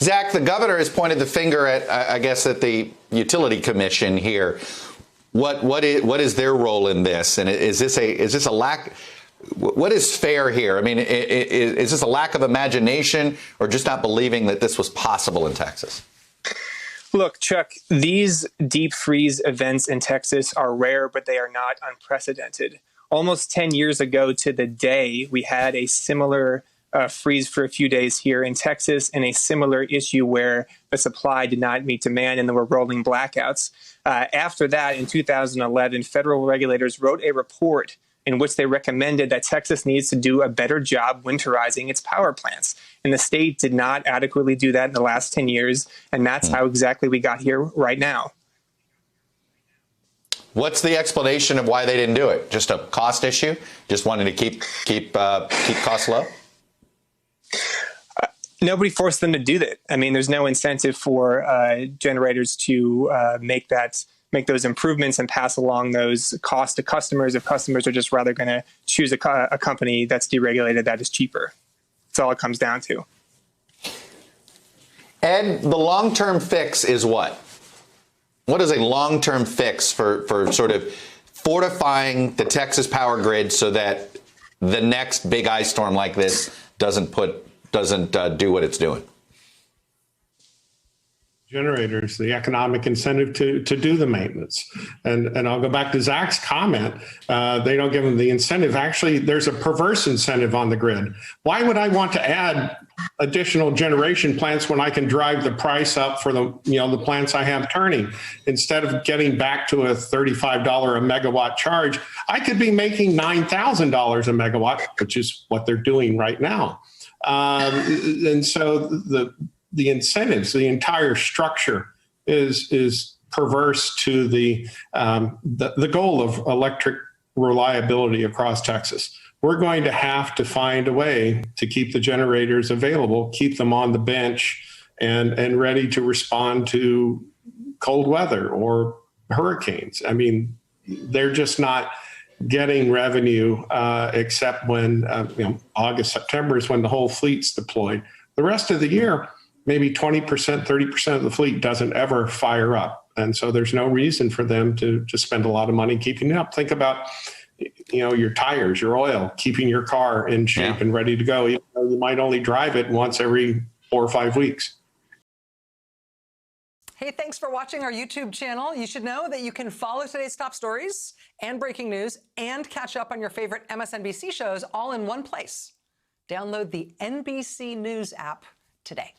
Zach, the governor has pointed the finger at, I guess, at the Utility Commission here. What is their role in this? And is this a lack? What is fair here? I mean, is this a lack of imagination or just not believing that this was possible in Texas? Look, Chuck, these deep freeze events in Texas are rare, but they are not unprecedented. Almost 10 years ago to the day, we had a similar freeze for a few days here in Texas, and a similar issue where the supply did not meet demand and there were rolling blackouts. After that, in 2011, federal regulators wrote a report in which they recommended that Texas needs to do a better job winterizing its power plants. And the state did not adequately do that in the last 10 years, and that's how exactly we got here right now. What's the explanation of why they didn't do it? Just a cost issue? Just wanting to keep costs low? Nobody forced them to do that. I mean, there's no incentive for generators to make those improvements and pass along those costs to customers if customers are just rather going to choose a company that's deregulated that is cheaper. That's all it comes down to. Ed, the long-term fix is what? What is a long-term fix for sort of fortifying the Texas power grid so that the next big ice storm like this doesn't do what it's doing? Generators, the economic incentive to do the maintenance. And I'll go back to Zach's comment. They don't give them the incentive. Actually, there's a perverse incentive on the grid. Why would I want to add additional generation plants when I can drive the price up for the plants I have turning? Instead of getting back to a $35 a megawatt charge, I could be making $9,000 a megawatt, which is what they're doing right now. And so the incentives, the entire structure is perverse to the goal of electric reliability across Texas. We're going to have to find a way to keep the generators available, keep them on the bench and ready to respond to cold weather or hurricanes. I mean, they're just not getting revenue except when August, September is when the whole fleet's deployed. The rest of the year, maybe 20%, 30% of the fleet doesn't ever fire up. And so there's no reason for them to just spend a lot of money keeping it up. Think about, your tires, your oil, keeping your car in shape and ready to go. Even though you might only drive it once every 4 or 5 weeks. Hey, thanks for watching our YouTube channel. You should know that you can follow today's top stories and breaking news and catch up on your favorite MSNBC shows all in one place. Download the NBC News app today.